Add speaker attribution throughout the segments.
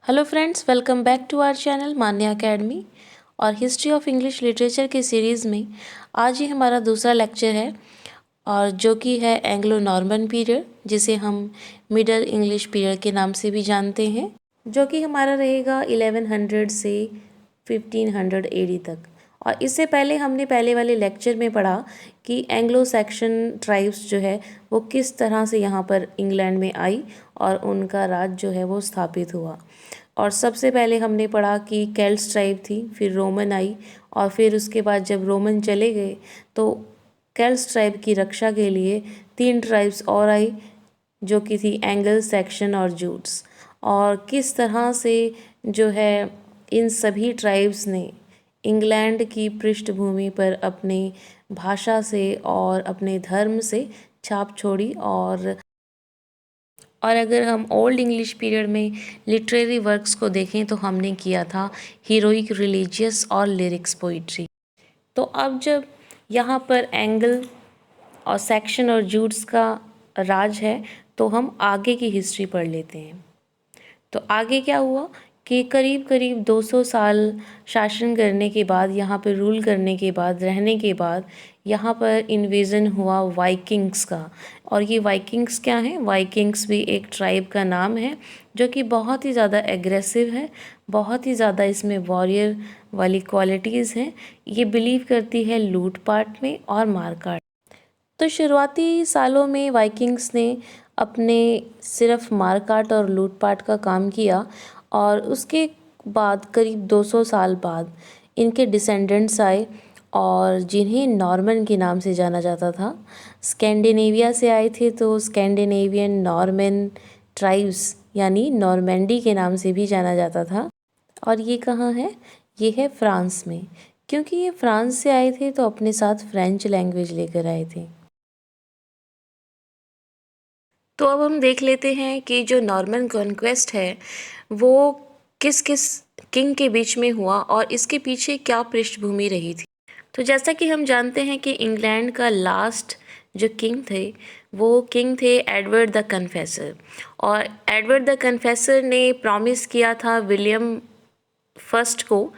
Speaker 1: Hello friends, welcome back to our channel Manya academy. और history of English literature के series में आज ही हमारा दूसरा लेक्चर है, और जो कि है एंग्लो नॉर्मन पीरियड, जिसे हम मिडल इंग्लिश पीरियड के नाम से भी जानते हैं, जो कि हमारा रहेगा 1100 से 1500 एडी तक। और इससे पहले हमने पहले वाले लेक्चर में पढ़ा कि एंग्लो सैक्सन ट्राइब्स जो है वो किस तरह से यहाँ पर इंग्लैंड में आई और उनका राज जो है वो स्थापित हुआ। और सबसे पहले हमने पढ़ा कि केल्ट्स ट्राइब थी, फिर रोमन आई, और फिर उसके बाद जब रोमन चले गए तो केल्ट्स ट्राइब की रक्षा के लिए 3 ट्राइब्स और आई, जो कि थी एंगल, सैक्सन और जूट्स। और किस तरह से जो है इन सभी ट्राइब्स ने इंग्लैंड की पृष्ठभूमि पर अपने भाषा से और अपने धर्म से छाप छोड़ी। और अगर हम ओल्ड इंग्लिश पीरियड में लिटरेरी वर्क्स को देखें तो हमने किया था हीरोइक, रिलीजियस और लिरिक्स पोइट्री। तो अब जब यहाँ पर एंगल और सेक्शन और जूट्स का राज है तो हम आगे की हिस्ट्री पढ़ लेते हैं। तो आगे क्या हुआ कि करीब करीब 200 साल शासन करने के बाद, यहाँ पर रूल करने के बाद, रहने के बाद, यहाँ पर इन्वेजन हुआ वाइकिंग्स का। और ये वाइकिंग्स क्या हैं? वाइकिंग्स भी एक ट्राइब का नाम है जो कि बहुत ही ज़्यादा एग्रेसिव है, बहुत ही ज़्यादा इसमें वॉरियर वाली क्वालिटीज़ हैं। ये बिलीव करती है लूटपाट में और मारकाट। तो शुरुआती सालों में वाइकिंग्स ने अपने सिर्फ मारकाट और लूटपाट का काम किया, और उसके बाद करीब 200 साल बाद इनके डिसेंडेंट्स आए, और जिन्हें नॉर्मन के नाम से जाना जाता था। स्कैंडिनेविया से आए थे, तो स्कैंडिनेवियन नॉर्मन ट्राइब्स यानी नॉर्मैंडी के नाम से भी जाना जाता था। और ये कहाँ है? ये है फ्रांस में। क्योंकि ये फ्रांस से आए थे तो अपने साथ फ्रेंच लैंग्वेज लेकर आए थे। तो अब हम देख लेते हैं कि जो नॉर्मन कॉन्क्वेस्ट है वो किस किस किंग के बीच में हुआ और इसके पीछे क्या पृष्ठभूमि रही थी। तो जैसा कि हम जानते हैं कि इंग्लैंड का लास्ट जो किंग थे वो किंग थे एडवर्ड द कन्फेसर। और एडवर्ड द कन्फेसर ने प्रॉमिस किया था विलियम फर्स्ट को,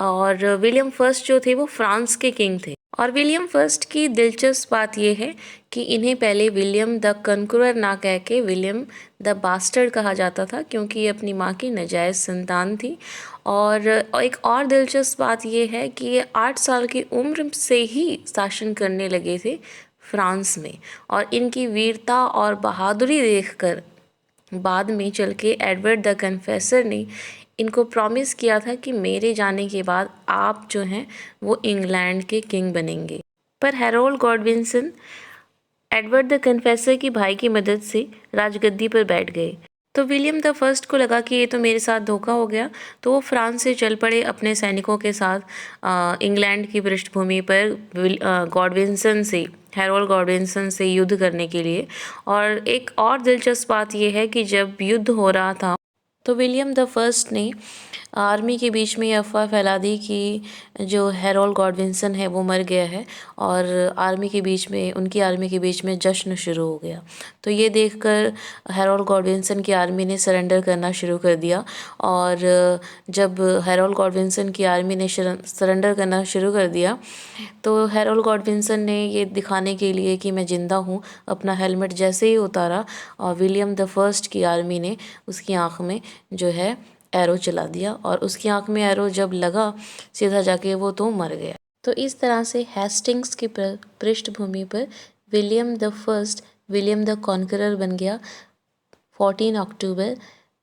Speaker 1: और विलियम फर्स्ट जो थे वो फ्रांस के किंग थे। और विलियम फर्स्ट की दिलचस्प बात यह है कि इन्हें पहले विलियम द कनकुरर ना कह के विलियम द बास्टर्ड कहा जाता था, क्योंकि ये अपनी माँ की नाजायज़ संतान थी। और एक और दिलचस्प बात यह है कि ये 8 साल की उम्र से ही शासन करने लगे थे फ्रांस में। और इनकी वीरता और बहादुरी देखकर बाद में चल के एडवर्ड द कन्फेसर ने इनको प्रॉमिस किया था कि मेरे जाने के बाद आप जो हैं वो इंग्लैंड के किंग बनेंगे। पर हैरोल्ड गॉडविंसन एडवर्ड द कन्फेसर की भाई की मदद से राजगद्दी पर बैठ गए। तो विलियम द फर्स्ट को लगा कि ये तो मेरे साथ धोखा हो गया, तो वो फ्रांस से चल पड़े अपने सैनिकों के साथ इंग्लैंड की पृष्ठभूमि पर गॉडविंसन से, हैरोल्ड गॉडविंसन से युद्ध करने के लिए। और एक और दिलचस्प बात यह है कि जब युद्ध हो रहा था तो विलियम द फर्स्ट ने आर्मी के बीच में ये अफवाह फैला दी कि जो हैरोल्ड गॉडविंसन है वो मर गया है, और आर्मी के बीच में, उनकी आर्मी के बीच में जश्न शुरू हो गया। तो ये देखकर हैरोल्ड गॉडविंसन की आर्मी ने सरेंडर करना शुरू कर दिया। और जब हैरोल्ड गॉडविंसन की आर्मी ने सरेंडर करना शुरू कर दिया तो हैरोल्ड गॉडविंसन ने ये दिखाने के लिए कि मैं ज़िंदा हूँ, अपना हेलमेट जैसे ही उतारा और विलियम द फर्स्ट की आर्मी ने उसकी आँख में जो है एरो चला दिया, और उसकी आंख में एरो जब लगा सीधा जाके वो तो मर गया। तो इस तरह से हेस्टिंग्स की पृष्ठभूमि पर William the first, William the conqueror बन गया 14 अक्टूबर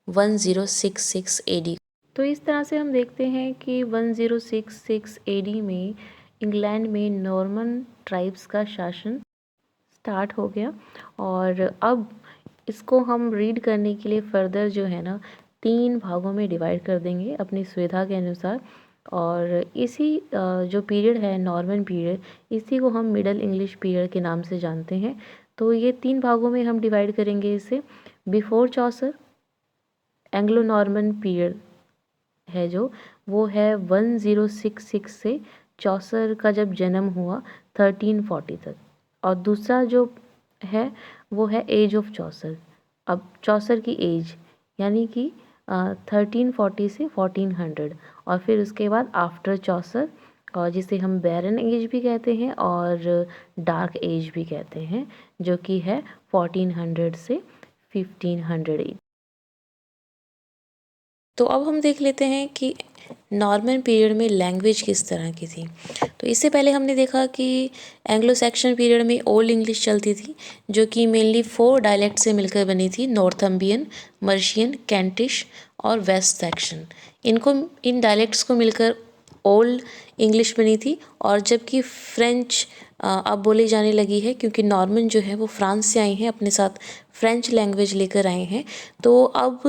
Speaker 1: 1066 एडी। तो इस तरह से हम देखते हैं कि 1066 एडी में इंग्लैंड में नॉर्मन ट्राइब्स का शासन स्टार्ट हो गया। और अब इसको हम रीड करने के लिए फर्दर जो है ना 3 भागों में डिवाइड कर देंगे अपनी सुविधा के अनुसार। और इसी जो पीरियड है नॉर्मन पीरियड, इसी को हम मिडल इंग्लिश पीरियड के नाम से जानते हैं। तो ये 3 भागों में हम डिवाइड करेंगे इसे। बिफोर चौसर एंग्लो नॉर्मन पीरियड है जो, वो है 1066 से चौसर का जब जन्म हुआ 1340 तक। और दूसरा जो है वो है एज ऑफ चौसर। अब चौसर की एज यानी कि 1340 से 1400, और फिर उसके बाद आफ्टर चौसर, और जिसे हम बैरन एज भी कहते हैं और डार्क एज भी कहते हैं, जो कि है 1400 से 1500। तो अब हम देख लेते हैं कि नॉर्मन पीरियड में लैंग्वेज किस तरह की थी। तो इससे पहले हमने देखा कि एंग्लो सैक्सन पीरियड में ओल्ड इंग्लिश चलती थी, जो कि मेनली 4 डायलेक्ट से मिलकर बनी थी: नॉर्थम्बियन, मर्शियन, कैंटिश और वेस्ट सैक्सन। इन डायलेक्ट्स को मिलकर ओल्ड इंग्लिश बनी थी। और जबकि फ्रेंच अब बोली जाने लगी है, क्योंकि नॉर्मन जो है वो फ्रांस से आए हैं, अपने साथ फ्रेंच लैंग्वेज लेकर आए हैं। तो अब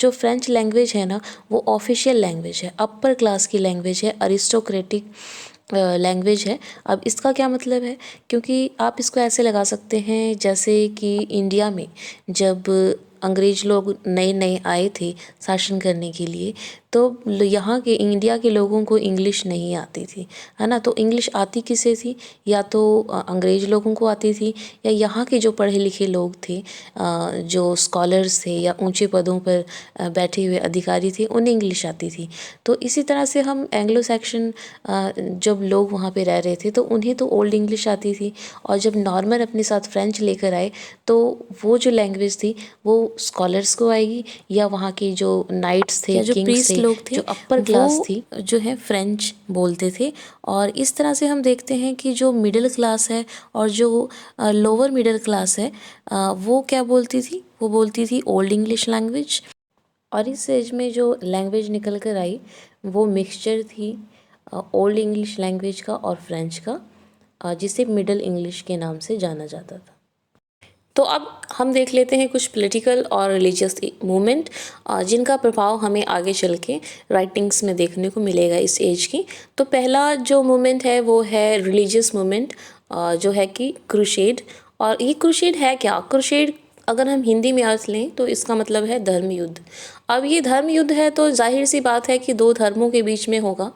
Speaker 1: जो फ्रेंच लैंग्वेज है ना, वो ऑफिशियल लैंग्वेज है, अपर क्लास की लैंग्वेज है, अरिस्टोक्रेटिक लैंग्वेज है। अब इसका क्या मतलब है, क्योंकि आप इसको ऐसे लगा सकते हैं जैसे कि इंडिया में जब अंग्रेज लोग नए नए आए थे शासन करने के लिए, तो यहाँ के इंडिया के लोगों को इंग्लिश नहीं आती थी, है ना। तो इंग्लिश आती किसे थी, या तो अंग्रेज लोगों को आती थी, या यहाँ के जो पढ़े लिखे लोग थे, जो स्कॉलर्स थे या ऊंचे पदों पर बैठे हुए अधिकारी थे, उन्हें इंग्लिश आती थी। तो इसी तरह से हम एंग्लो सैक्सन जब लोग वहाँ पे रह रहे थे तो उन्हें तो ओल्ड इंग्लिश आती थी, और जब नॉर्मन अपने साथ फ्रेंच लेकर आए तो वो जो लैंग्वेज थी वो स्कॉलर्स को आएगी, या वहाँ के जो नाइट्स थे, जो प्रीस्ट लोग थे, जो अपर क्लास थी, जो है फ्रेंच बोलते थे। और इस तरह से हम देखते हैं कि जो मिडिल क्लास है और जो लोअर मिडिल क्लास है, वो क्या बोलती थी, वो बोलती थी ओल्ड इंग्लिश लैंग्वेज। और इस एज में जो लैंग्वेज निकल कर आई वो मिक्सचर थी ओल्ड इंग्लिश लैंग्वेज का और फ्रेंच का, जिसे मिडिल इंग्लिश के नाम से जाना जाता था। तो अब हम देख लेते हैं कुछ पॉलिटिकल और रिलीजियस मूवमेंट, जिनका प्रभाव हमें आगे चल के राइटिंग्स में देखने को मिलेगा इस एज की। तो पहला जो मूवमेंट है वो है रिलीजियस मूवमेंट, जो है कि क्रूसेड। और ये क्रूसेड है क्या, क्रूसेड अगर हम हिंदी में अर्थ लें तो इसका मतलब है धर्म युद्ध। अब ये धर्म युद्ध है तो जाहिर सी बात है कि 2 धर्मों के बीच में होगा।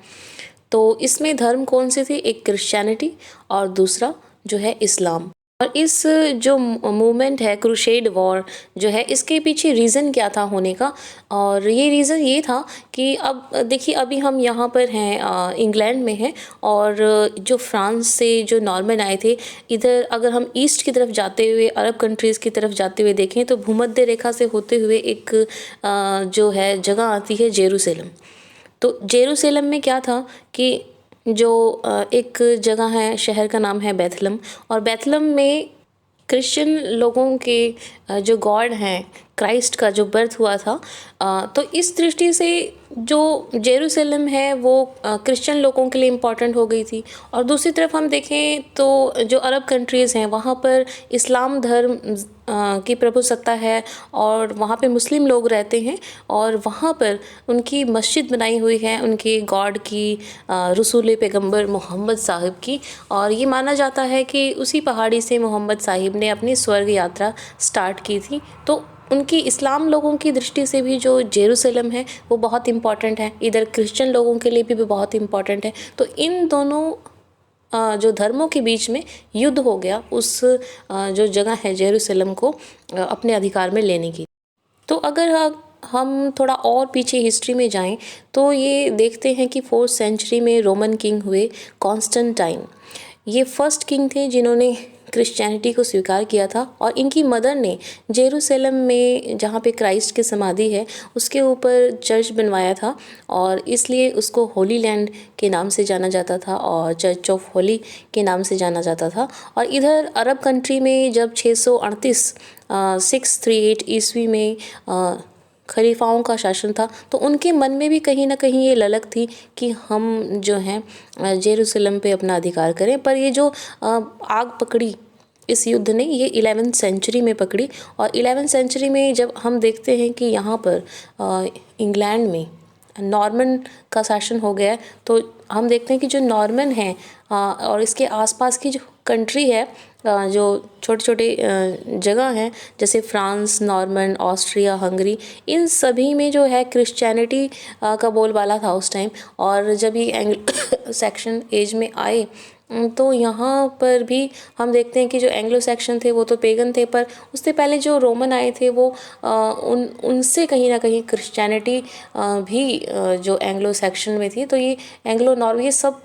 Speaker 1: तो इसमें धर्म कौन से थे, एक क्रिश्चियनिटी और दूसरा जो है इस्लाम। और इस जो मूवमेंट है क्रूसेड वॉर जो है, इसके पीछे रीज़न क्या था होने का, और ये रीज़न ये था कि अब देखिए अभी हम यहाँ पर हैं, इंग्लैंड में हैं, और जो फ्रांस से जो नॉर्मन आए थे, इधर अगर हम ईस्ट की तरफ जाते हुए अरब कंट्रीज़ की तरफ जाते हुए देखें तो भूमध्य रेखा से होते हुए एक जो है जगह आती है जेरूसलम। तो जेरूसलम में क्या था कि जो एक जगह है, शहर का नाम है बैथलम, और बैथलम में क्रिश्चियन लोगों के जो गॉड हैं, क्राइस्ट का जो बर्थ हुआ था, तो इस दृष्टि से जो जेरूसलम है वो क्रिश्चियन लोगों के लिए इम्पॉर्टेंट हो गई थी। और दूसरी तरफ हम देखें तो जो अरब कंट्रीज़ हैं वहाँ पर इस्लाम धर्म की प्रभुसत्ता है, और वहाँ पे मुस्लिम लोग रहते हैं, और वहाँ पर उनकी मस्जिद बनाई हुई है उनके गॉड की, रसूल पैगंबर मोहम्मद साहिब की। और ये माना जाता है कि उसी पहाड़ी से मोहम्मद साहिब ने अपनी स्वर्ग यात्रा स्टार्ट की थी। तो उनकी इस्लाम लोगों की दृष्टि से भी जो जेरूसलम है वो बहुत इम्पॉर्टेंट है, इधर क्रिश्चियन लोगों के लिए भी बहुत इम्पॉर्टेंट है। तो इन दोनों जो धर्मों के बीच में युद्ध हो गया उस जो जगह है जेरूसलम को अपने अधिकार में लेने की। तो अगर हम थोड़ा और पीछे हिस्ट्री में जाएं तो ये देखते हैं कि 4th सेंचुरी में रोमन किंग हुए कॉन्स्टेंटाइन। ये फर्स्ट किंग थे जिन्होंने क्रिश्चियनिटी को स्वीकार किया था, और इनकी मदर ने जेरूसलम में जहाँ पे क्राइस्ट की समाधि है उसके ऊपर चर्च बनवाया था, और इसलिए उसको होली लैंड के नाम से जाना जाता था और चर्च ऑफ होली के नाम से जाना जाता था। और इधर अरब कंट्री में जब 638 638 ईस्वी में खलीफाओं का शासन था, तो उनके मन में भी कहीं ना कहीं ये ललक थी कि हम जो हैं जेरूसलम पे अपना अधिकार करें। पर ये जो आग पकड़ी इस युद्ध ने, ये 11th सेंचुरी में पकड़ी। और 11th सेंचुरी में जब हम देखते हैं कि यहाँ पर इंग्लैंड में नॉर्मन का शासन हो गया, तो हम देखते हैं कि जो नॉर्मन है और इसके आसपास की जो कंट्री है, जो छोटे छोटे जगह हैं जैसे फ्रांस, नॉर्मन, ऑस्ट्रिया, हंगरी, इन सभी में जो है क्रिश्चियनिटी का बोलबाला था उस टाइम। और जब ये एंग्लो सैक्सन एज में आए तो यहाँ पर भी हम देखते हैं कि जो एंग्लो सेक्शन थे वो तो पेगन थे, पर उससे पहले जो रोमन आए थे वो उनसे कहीं ना कहीं क्रिश्चियनिटी भी जो एंग्लो सेक्शन में थी। तो ये एंग्लो नॉर्वे ये सब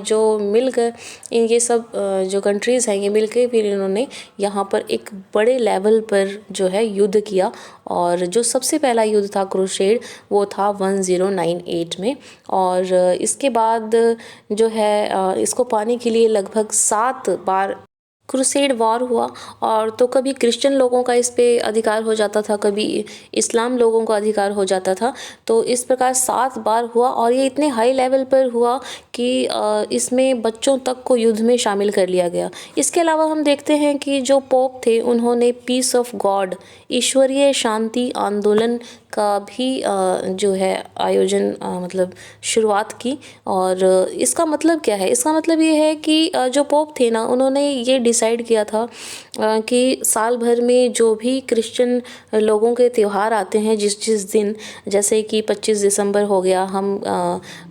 Speaker 1: जो मिलकर ये सब जो कंट्रीज़ हैं ये मिलकर फिर इन्होंने यहाँ पर एक बड़े लेवल पर जो है युद्ध किया। और जो सबसे पहला युद्ध था क्रूसेड वो था 1098 में। और इसके बाद जो है इसको पाने के लिए लगभग 7 बार क्रूसेड वॉर हुआ। और तो कभी क्रिश्चियन लोगों का इस पे अधिकार हो जाता था, कभी इस्लाम लोगों का अधिकार हो जाता था। तो इस प्रकार 7 बार हुआ और ये इतने हाई लेवल पर हुआ कि इसमें बच्चों तक को युद्ध में शामिल कर लिया गया। इसके अलावा हम देखते हैं कि जो पोप थे उन्होंने पीस ऑफ गॉड ईश्वरीय शांति आंदोलन का भी जो है आयोजन मतलब शुरुआत की। और इसका मतलब क्या है? इसका मतलब ये है कि जो पोप थे ना उन्होंने ये डिसाइड किया था कि साल भर में जो भी क्रिश्चियन लोगों के त्यौहार आते हैं जिस जिस दिन, जैसे कि 25 दिसंबर हो गया, हम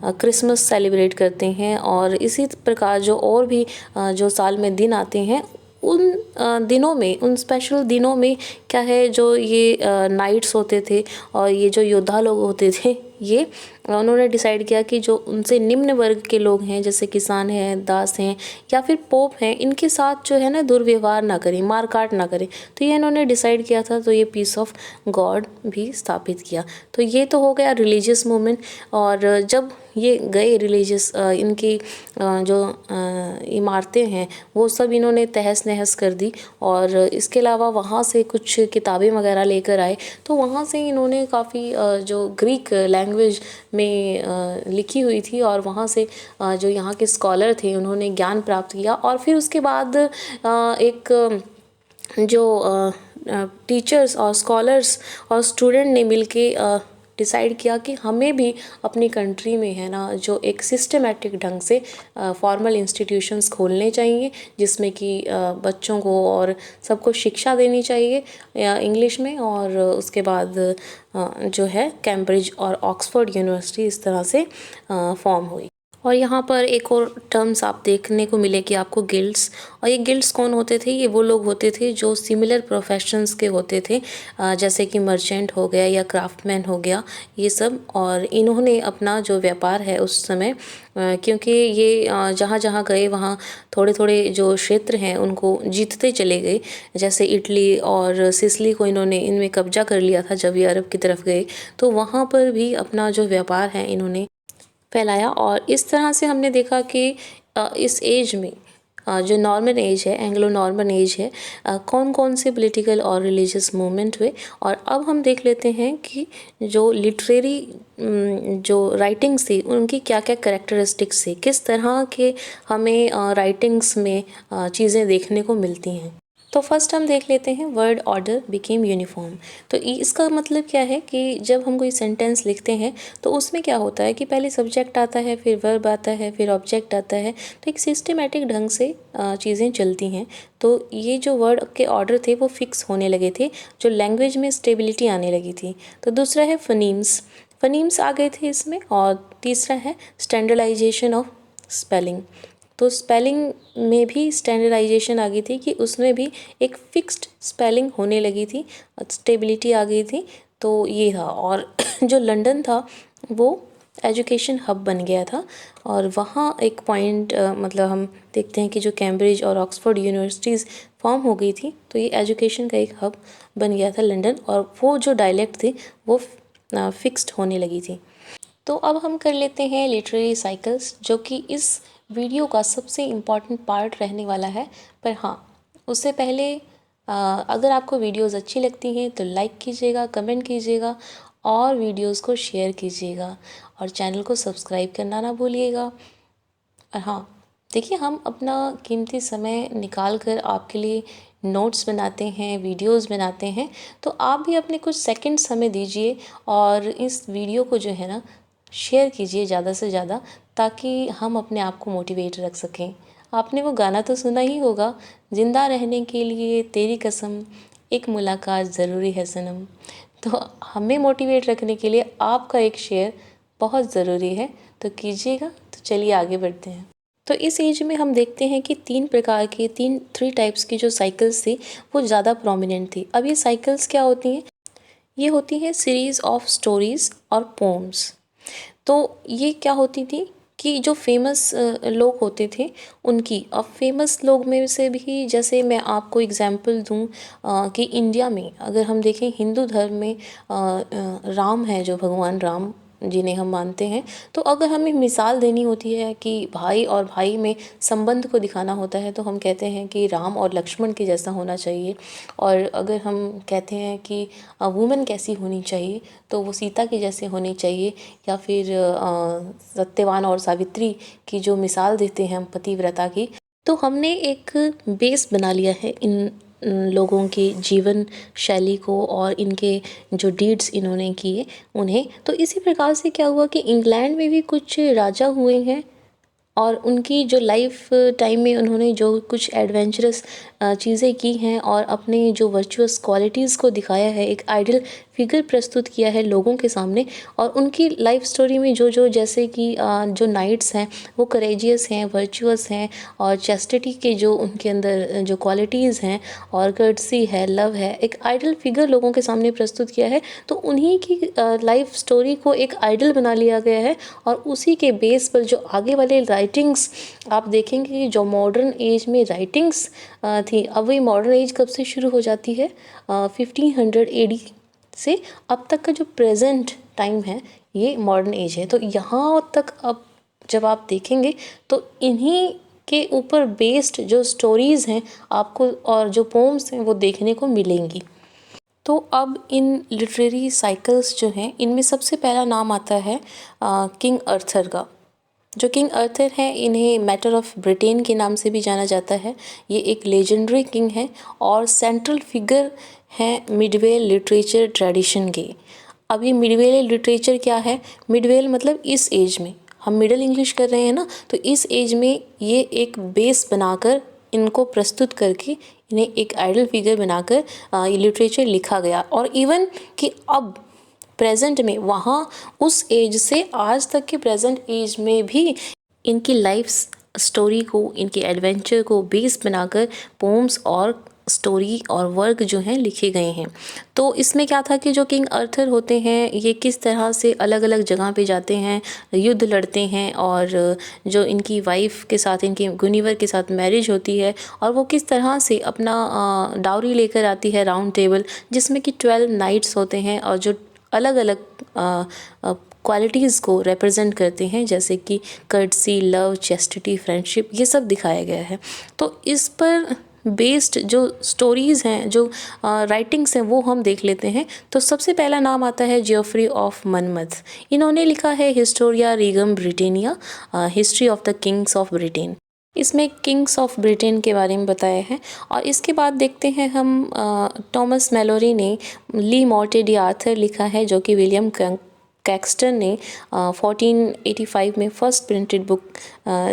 Speaker 1: क्रिसमस सेलिब्रेट करते हैं। और इसी प्रकार जो और भी जो साल में दिन आते हैं उन दिनों में, उन स्पेशल दिनों में क्या है, जो ये नाइट्स होते थे और ये जो योद्धा लोग होते थे ये उन्होंने डिसाइड किया कि जो उनसे निम्न वर्ग के लोग हैं जैसे किसान हैं, दास हैं या फिर पोप हैं, इनके साथ जो है ना दुर्व्यवहार ना करें, मार काट ना करें। तो ये इन्होंने डिसाइड किया था। तो ये पीस ऑफ गॉड भी स्थापित किया। तो ये तो हो गया रिलीजियस मूवमेंट। और जब ये गए रिलीजियस इनकी जो इमारतें हैं वो सब इन्होंने तहस नहस कर दी। और इसके अलावा वहाँ से कुछ किताबें वगैरह लेकर आए। तो वहाँ से इन्होंने काफ़ी जो ग्रीक लैंग्वेज में लिखी हुई थी और वहाँ से जो यहाँ के स्कॉलर थे उन्होंने ज्ञान प्राप्त किया। और फिर उसके बाद एक जो टीचर्स और स्कॉलर्स और स्टूडेंट ने मिलके डिसाइड किया कि हमें भी अपनी कंट्री में है ना जो एक सिस्टमेटिक ढंग से फॉर्मल इंस्टीट्यूशंस खोलने चाहिए जिसमें कि बच्चों को और सबको शिक्षा देनी चाहिए इंग्लिश में। और उसके बाद जो है कैम्ब्रिज और ऑक्सफोर्ड यूनिवर्सिटी इस तरह से फॉर्म हुई। और यहाँ पर एक और टर्म्स आप देखने को मिलेगी आपको, गिल्ड्स। और ये गिल्ड्स कौन होते थे? ये वो लोग होते थे जो सिमिलर प्रोफेशंस के होते थे, जैसे कि मर्चेंट हो गया या क्राफ्टमैन हो गया, ये सब। और इन्होंने अपना जो व्यापार है उस समय क्योंकि ये जहाँ जहाँ गए वहाँ थोड़े थोड़े जो क्षेत्र हैं उनको जीतते चले गए। जैसे इटली और सिसिली को इन्होंने इनमें कब्जा कर लिया था जब ये अरब की तरफ गए। तो वहाँ पर भी अपना जो व्यापार है इन्होंने फैलाया। और इस तरह से हमने देखा कि इस एज में जो नॉर्मन एज है, एंग्लो नॉर्मन एज है, कौन कौन से पॉलिटिकल और रिलीजियस मूवमेंट हुए। और अब हम देख लेते हैं कि जो लिटरेरी जो राइटिंग्स थी उनकी क्या क्या कैरेक्टरिस्टिक्स थी, किस तरह के हमें राइटिंग्स में चीज़ें देखने को मिलती हैं। तो फर्स्ट हम देख लेते हैं वर्ड ऑर्डर बिकेम यूनिफॉर्म। तो इसका मतलब क्या है कि जब हम कोई सेंटेंस लिखते हैं तो उसमें क्या होता है कि पहले सब्जेक्ट आता है, फिर वर्ब आता है, फिर ऑब्जेक्ट आता है। तो एक सिस्टमेटिक ढंग से चीज़ें चलती हैं। तो ये जो वर्ड के ऑर्डर थे वो फिक्स होने लगे थे, जो लैंग्वेज में स्टेबिलिटी आने लगी थी। तो दूसरा है फनीम्स, फनीम्स आ गए थे इसमें। और तीसरा है स्टैंडर्डाइजेशन ऑफ स्पेलिंग। तो स्पेलिंग में भी स्टैंडर्डाइजेशन आ गई थी कि उसमें भी एक फिक्स्ड स्पेलिंग होने लगी थी, स्टेबिलिटी आ गई थी। तो ये था। और जो लंदन था वो एजुकेशन हब बन गया था। और वहाँ एक पॉइंट मतलब हम देखते हैं कि जो कैम्ब्रिज और ऑक्सफोर्ड यूनिवर्सिटीज़ फॉर्म हो गई थी तो ये एजुकेशन का एक हब बन गया था लंदन। और वो जो डायलेक्ट थी वो फिक्स्ड होने लगी थी। तो अब हम कर लेते हैं लिटरेरी साइकिल्स, जो कि इस वीडियो का सबसे इम्पॉर्टेंट पार्ट रहने वाला है। पर हाँ, उससे पहले अगर आपको वीडियोस अच्छी लगती हैं तो लाइक कीजिएगा, कमेंट कीजिएगा और वीडियोस को शेयर कीजिएगा और चैनल को सब्सक्राइब करना ना भूलिएगा। और हाँ, देखिए, हम अपना कीमती समय निकाल कर आपके लिए नोट्स बनाते हैं, वीडियोस बनाते हैं। तो आप भी अपने कुछ सेकंड समय दीजिए और इस वीडियो को जो है ना शेयर कीजिए ज़्यादा से ज़्यादा, ताकि हम अपने आप को मोटिवेट रख सकें। आपने वो गाना तो सुना ही होगा, ज़िंदा रहने के लिए तेरी कसम, एक मुलाकात ज़रूरी है सनम। तो हमें मोटिवेट रखने के लिए आपका एक शेयर बहुत ज़रूरी है, तो कीजिएगा। तो चलिए आगे बढ़ते हैं। तो इस एज में हम देखते हैं कि 3 प्रकार के 3 टाइप्स की जो साइकिल्स थी वो ज़्यादा प्रोमिनेंट थी। अब ये साइकिल्स क्या होती हैं? ये होती हैं सीरीज़ ऑफ स्टोरीज़ और पोम्स। तो ये क्या होती थी कि जो फेमस लोग होते थे उनकी, अब फेमस लोग में से भी जैसे मैं आपको एग्जांपल दूं कि इंडिया में अगर हम देखें हिंदू धर्म में राम है, जो भगवान राम जिन्हें हम मानते हैं, तो अगर हमें मिसाल देनी होती है कि भाई और भाई में संबंध को दिखाना होता है तो हम कहते हैं कि राम और लक्ष्मण के जैसा होना चाहिए। और अगर हम कहते हैं कि वुमेन कैसी होनी चाहिए तो वो सीता के जैसे होनी चाहिए, या फिर सत्यवान और सावित्री की जो मिसाल देते हैं हम पतिव्रता की, तो हमने एक बेस बना लिया है इन लोगों के जीवन शैली को और इनके जो डीड्स इन्होंने किए उन्हें। तो इसी प्रकार से क्या हुआ कि इंग्लैंड में भी कुछ राजा हुए हैं और उनकी जो लाइफ टाइम में उन्होंने जो कुछ एडवेंचरस चीज़ें की हैं और अपने जो वर्चुअस क्वालिटीज़ को दिखाया है, एक आइडियल फिगर प्रस्तुत किया है लोगों के सामने। और उनकी लाइफ स्टोरी में जो जो जैसे कि जो नाइट्स हैं वो करेजियस हैं, वर्चुअस हैं, और चैस्टिटी के जो उनके अंदर जो क्वालिटीज़ हैं और कर्टसी है, लव है, एक आइडियल फिगर लोगों के सामने प्रस्तुत किया है। तो उन्हीं की लाइफ स्टोरी को एक आइडियल बना लिया गया है और उसी के बेस पर जो आगे वाले राइटिंग्स आप देखेंगे कि जो मॉडर्न एज में राइटिंग्स थी, अब वही मॉडर्न एज कब से शुरू हो जाती है? 1500 एडी से अब तक का जो प्रेजेंट टाइम है ये मॉडर्न एज है। तो यहाँ तक अब जब आप देखेंगे तो इन्हीं के ऊपर बेस्ड जो स्टोरीज़ हैं आपको और जो पोम्स हैं वो देखने को मिलेंगी। तो अब इन लिटरेरी साइकिल्स जो हैं इनमें सबसे पहला नाम आता है किंग अर्थर का। जो किंग अर्थर हैं इन्हें मैटर ऑफ ब्रिटेन के नाम से भी जाना जाता है। ये एक लेजेंडरी किंग है और सेंट्रल फिगर हैं मिडवेल लिटरेचर ट्रेडिशन के। अब ये मिडवेल लिटरेचर क्या है? मिडवेल मतलब इस एज में, हम मिडल इंग्लिश कर रहे हैं ना, तो इस एज में ये एक बेस बनाकर इनको प्रस्तुत करके इन्हें एक आइडल फिगर बनाकर ये लिटरेचर लिखा गया। और इवन कि अब प्रेजेंट में वहाँ उस एज से आज तक के प्रेजेंट एज में भी इनकी लाइफ स्टोरी को, इनके एडवेंचर को बेस बनाकर पोम्स और स्टोरी और वर्क जो हैं लिखे गए हैं। तो इसमें क्या था कि जो किंग अर्थर होते हैं ये किस तरह से अलग अलग जगह पे जाते हैं, युद्ध लड़ते हैं, और जो इनकी वाइफ के साथ, इनकी गुनिवर के साथ मैरिज होती है और वो किस तरह से अपना डाउरी लेकर आती है राउंड टेबल, जिसमें कि 12 नाइट्स होते हैं और जो अलग अलग क्वालिटीज़ को रिप्रेजेंट करते हैं, जैसे कि कर्टसी, लव, चैस्टिटी, फ्रेंडशिप, ये सब दिखाया गया है। तो इस पर बेस्ड जो स्टोरीज़ हैं, जो राइटिंग्स हैं, वो हम देख लेते हैं। तो सबसे पहला नाम आता है जियोफ्री ऑफ मनमथ। इन्होंने लिखा है Historia Regum Britanniae, history of the kings of Britain. इसमें किंग्स ऑफ ब्रिटेन के बारे में बताया है। और इसके बाद देखते हैं हम टॉमस मैलोरी ने ली मॉर्टेड आर्थर लिखा है, जो कि विलियम कैक्सटन ने 1485 में फर्स्ट प्रिंटेड बुक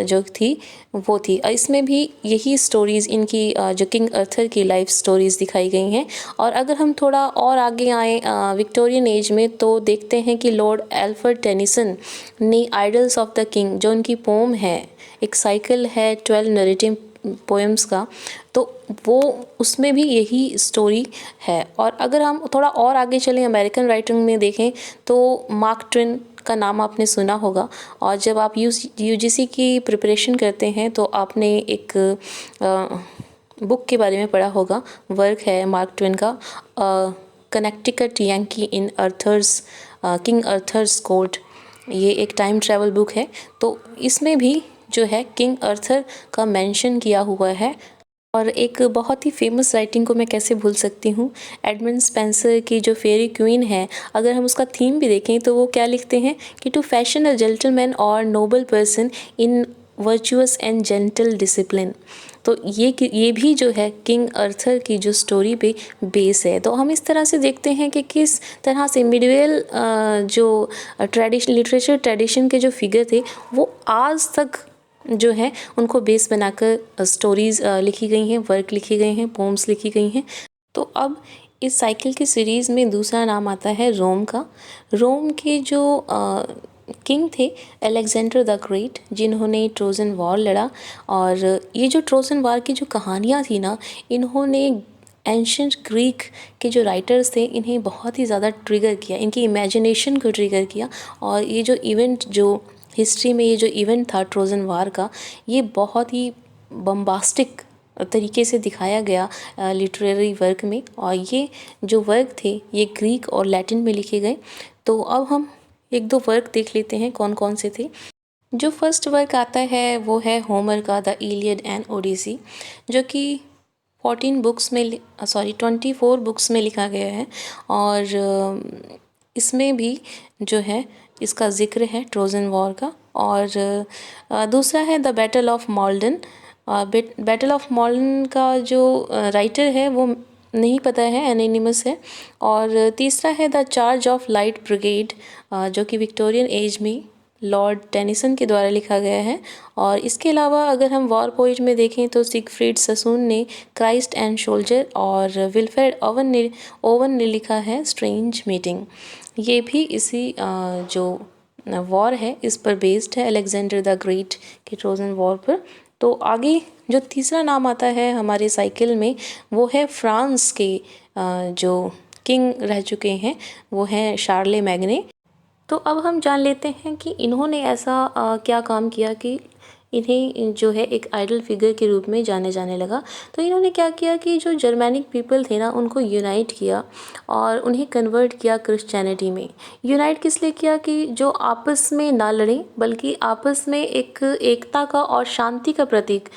Speaker 1: जो थी वो थी। इसमें भी यही स्टोरीज़, इनकी जो किंग अर्थर की लाइफ स्टोरीज़ दिखाई गई हैं। और अगर हम थोड़ा और आगे आए विक्टोरियन एज में, तो देखते हैं कि लॉर्ड एल्फ्रेड टेनिसन ने आइडल्स ऑफ द किंग, जो उनकी पोम है, एक साइकिल है 12 नरेटिव पोएम्स का, तो वो उसमें भी यही स्टोरी है। और अगर हम थोड़ा और आगे चलें, अमेरिकन राइटिंग में देखें, तो मार्क ट्वेन का नाम आपने सुना होगा। और जब आप यूजीसी की प्रिपरेशन करते हैं तो आपने एक बुक के बारे में पढ़ा होगा, वर्क है मार्क ट्वेन का, कनेक्टिकट यंकी इन अर्थर्स किंग अर्थर्स कोर्ट। ये एक टाइम ट्रैवल बुक है। तो इसमें भी जो है किंग अर्थर का मेंशन किया हुआ है। और एक बहुत ही फेमस राइटिंग को मैं कैसे भूल सकती हूँ, एडमंड स्पेंसर की जो फेरी क्वीन है, अगर हम उसका थीम भी देखें तो वो क्या लिखते हैं कि टू फैशन अ जेंटलमैन और Nobel person in virtuous and gentle discipline. तो ये भी जो है किंग अर्थर की जो स्टोरी पे बेस है। तो हम इस तरह से देखते हैं कि किस तरह से मिडवेल जो लिटरेचर ट्रेडिशन के जो फिगर थे वो आज तक जो है उनको बेस बनाकर स्टोरीज़ लिखी गई हैं, वर्क लिखे गए हैं, पोम्स लिखी गई हैं। तो अब इस साइकिल की सीरीज़ में दूसरा नाम आता है रोम का। रोम के जो किंग थे अलेक्जेंडर द ग्रेट, जिन्होंने ट्रोजन वॉर लड़ा। और ये जो ट्रोजन वॉर की जो कहानियाँ थी ना, इन्होंने एंशंट ग्रीक के जो राइटर्स थे इन्हें बहुत ही ज़्यादा ट्रिगर किया, इनकी इमेजिनेशन को ट्रिगर किया। और ये जो इवेंट, जो हिस्ट्री में ये जो इवेंट था ट्रोजन वॉर का, ये बहुत ही बम्बास्टिक तरीके से दिखाया गया लिटरेरी वर्क में। और ये जो वर्क थे ये ग्रीक और लैटिन में लिखे गए। तो अब हम एक दो वर्क देख लेते हैं कौन कौन से थे। जो फर्स्ट वर्क आता है वो है होमर का द इलियड एंड ओडिसी, जो कि 24 बुक्स में लिखा गया है। और इसमें भी जो है इसका ज़िक्र है ट्रोजन वॉर का। और दूसरा है the battle of Maldon. Battle of Maldon का जो राइटर है वो नहीं पता है, एनोनिमस है। और तीसरा है the charge of light brigade, जो कि विक्टोरियन एज में लॉर्ड टेनिसन के द्वारा लिखा गया है। और इसके अलावा अगर हम वॉर पोइट में देखें तो सिगफ्रीड ससून ने क्राइस्ट एंड सोल्जर, और विल्फ्रेड ओवन ने लिखा है स्ट्रेंज मीटिंग। ये भी इसी जो वॉर है इस पर बेस्ड है, अलेक्जेंडर द ग्रेट के ट्रोजन वॉर पर। तो आगे जो तीसरा नाम आता है हमारे साइकिल में वो है फ्रांस के जो किंग रह चुके हैं, वो हैं शार्ले मैग्ने। तो अब हम जान लेते हैं कि इन्होंने ऐसा क्या काम किया कि इन्हें जो है एक आइडल फिगर के रूप में जाने जाने लगा। तो इन्होंने क्या किया कि जो जर्मैनिक पीपल थे ना उनको यूनाइट किया और उन्हें कन्वर्ट किया क्रिश्चियनिटी में। यूनाइट किस लिए किया कि जो आपस में ना लड़ें बल्कि आपस में एक एकता का और शांति का प्रतीक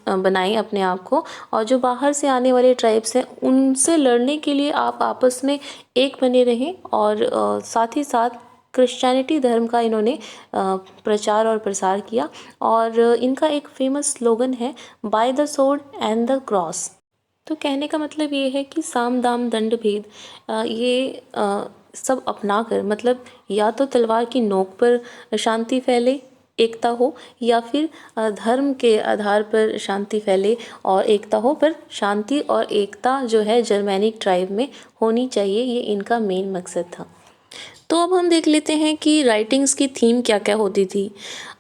Speaker 1: बनाएं अपने आप को। और जो बाहर से आने वाले ट्राइब्स हैं उनसे लड़ने के लिए आप आपस में एक बने रहें। और साथ ही साथ क्रिश्चियनिटी धर्म का इन्होंने प्रचार और प्रसार किया। और इनका एक फेमस स्लोगन है by the sword and the cross. तो कहने का मतलब ये है कि साम दाम दंड भेद ये सब अपना कर, मतलब या तो तलवार की नोक पर शांति फैले, एकता हो, या फिर धर्म के आधार पर शांति फैले और एकता हो। पर शांति और एकता जो है जर्मैनिक ट्राइब में होनी चाहिए, ये इनका मेन मकसद था। तो अब हम देख लेते हैं कि राइटिंग्स की थीम क्या क्या होती थी।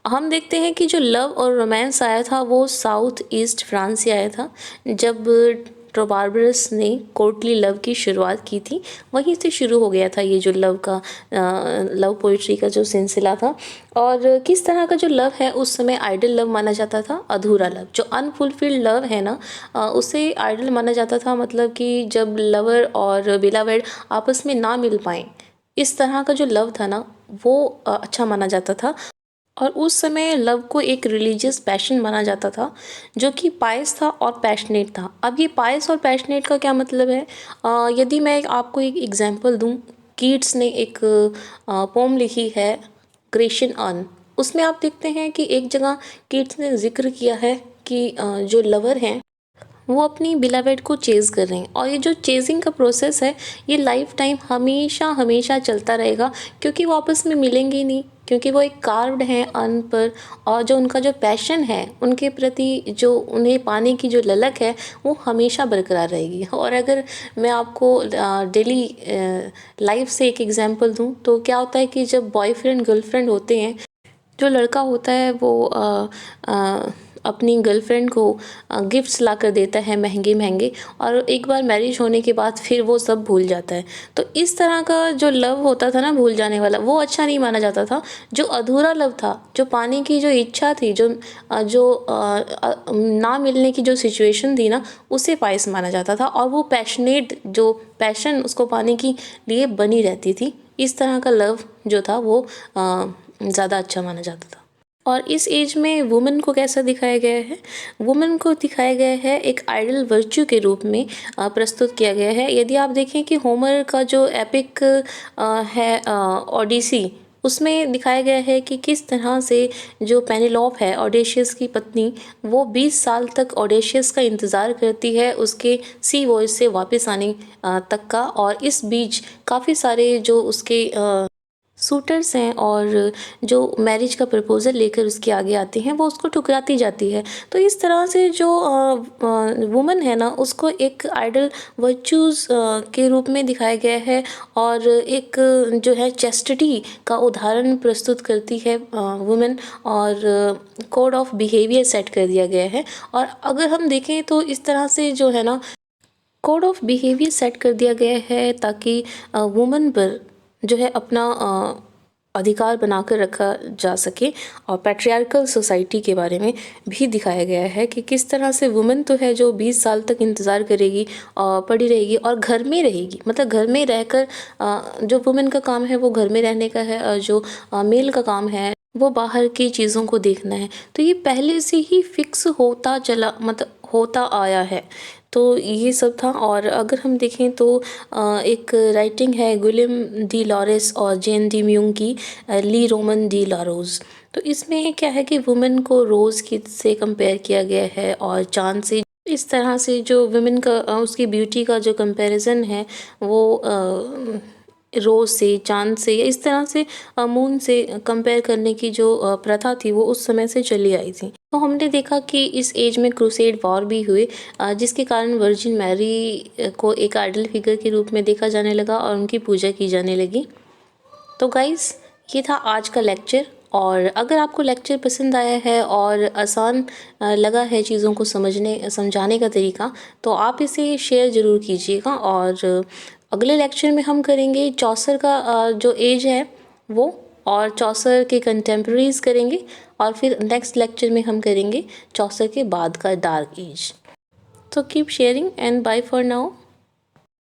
Speaker 1: हम देखते हैं कि जो लव और रोमांस आया था वो साउथ ईस्ट फ्रांस से आया था। जब ट्रोबार्बरस ने कोर्टली लव की शुरुआत की थी, वहीं से शुरू हो गया था ये जो लव पोइट्री का जो सिलसिला था। और किस तरह का जो लव है उस समय आइडल लव माना जाता था, अधूरा लव। जो अनफुलफिल्ड लव है ना उसे आइडल माना जाता था, मतलब कि जब लवर और बिलावेड आपस में ना मिल पाएँ, इस तरह का जो लव था ना वो अच्छा माना जाता था। और उस समय लव को एक रिलीजियस पैशन माना जाता था जो कि पायस था और पैशनेट था। अब ये पायस और पैशनेट का क्या मतलब है, यदि मैं आपको एक एग्जांपल दूं, कीट्स ने एक पोम लिखी है ग्रेशियन अर्न। उसमें आप देखते हैं कि एक जगह कीट्स ने जिक्र किया है कि जो लवर हैं वो अपनी बिलावेड को चेज़ कर रहे हैं। और ये जो चेजिंग का प्रोसेस है ये लाइफ टाइम हमेशा हमेशा चलता रहेगा, क्योंकि वो आपस में मिलेंगे ही नहीं, क्योंकि वो एक कार्व्ड है अन पर। और जो उनका जो पैशन है उनके प्रति, जो उन्हें पाने की जो ललक है, वो हमेशा बरकरार रहेगी। और अगर मैं आपको डेली लाइफ से एक एग्जांपल दूं तो क्या होता है कि जब बॉयफ्रेंड गर्लफ्रेंड होते हैं, जो लड़का होता है वो अपनी गर्लफ्रेंड को गिफ्ट्स ला कर देता है महंगे महंगे, और एक बार मैरिज होने के बाद फिर वो सब भूल जाता है। तो इस तरह का जो लव होता था ना भूल जाने वाला, वो अच्छा नहीं माना जाता था। जो अधूरा लव था, जो पाने की जो इच्छा थी, जो ना मिलने की जो सिचुएशन थी ना, उसे पायस माना जाता था। और वो पैशनेट जो पैशन उसको पाने की लिए बनी रहती थी। इस तरह का लव जो था वो ज़्यादा अच्छा माना जाता था। और इस एज में वुमेन को कैसा दिखाया गया है, वुमेन को दिखाया गया है एक आइडल वर्च्यू के रूप में प्रस्तुत किया गया है। यदि आप देखें कि होमर का जो एपिक है ओडिसी, उसमें दिखाया गया है कि किस तरह से जो पेनिलॉप है ओडेशियस की पत्नी, वो 20 साल तक ओडेशियस का इंतज़ार करती है उसके सी वॉइस से वापस आने तक का। और इस बीच काफ़ी सारे जो उसके सूटर्स हैं और जो मैरिज का प्रपोज़ल लेकर उसके आगे आते हैं वो उसको ठुकराती जाती है। तो इस तरह से जो वुमन है ना उसको एक आइडल वर्च्यूज़ के रूप में दिखाया गया है और एक जो है चैस्टिटी का उदाहरण प्रस्तुत करती है वुमन और कोड ऑफ बिहेवियर सेट कर दिया गया है। और अगर हम देखें तो इस तरह से जो है ना कोड ऑफ बिहेवियर सेट कर दिया गया है ताकि वुमन पर जो है अपना अधिकार बनाकर रखा जा सके। और पैट्रियार्कल सोसाइटी के बारे में भी दिखाया गया है कि किस तरह से वुमन तो है जो 20 साल तक इंतज़ार करेगी और पड़ी रहेगी और घर में रहेगी, मतलब घर में रहकर जो वुमन का काम है वो घर में रहने का है और जो मेल का काम है वो बाहर की चीज़ों को देखना है। तो ये पहले से ही फिक्स होता चला, मतलब होता आया है। तो ये सब था। और अगर हम देखें तो एक राइटिंग है गुलिम डी लॉरेस और जेन डी म्यूंग की, ली रोमन डी लारोज। तो इसमें क्या है कि वुमेन को रोज़ की से कंपेयर किया गया है और चांद से। इस तरह से जो वुमेन का उसकी ब्यूटी का जो कंपैरिजन है वो रोज़ से, चाँद से, या इस तरह से मून से कंपेयर करने की जो प्रथा थी वो उस समय से चली आई थी। तो हमने देखा कि इस एज में क्रूसेड वॉर भी हुए जिसके कारण वर्जिन मैरी को एक आइडल फिगर के रूप में देखा जाने लगा और उनकी पूजा की जाने लगी। तो गाइस ये था आज का लेक्चर। और अगर आपको लेक्चर पसंद आया है और आसान लगा है चीज़ों को समझाने का तरीका, तो आप इसे शेयर ज़रूर कीजिएगा। और अगले लेक्चर में हम करेंगे चौसर का जो एज है वो, और चौसर के कंटेम्प्रेरीज करेंगे। और फिर नेक्स्ट लेक्चर में हम करेंगे चौसर के बाद का डार्क एज। तो keep sharing and bye for now.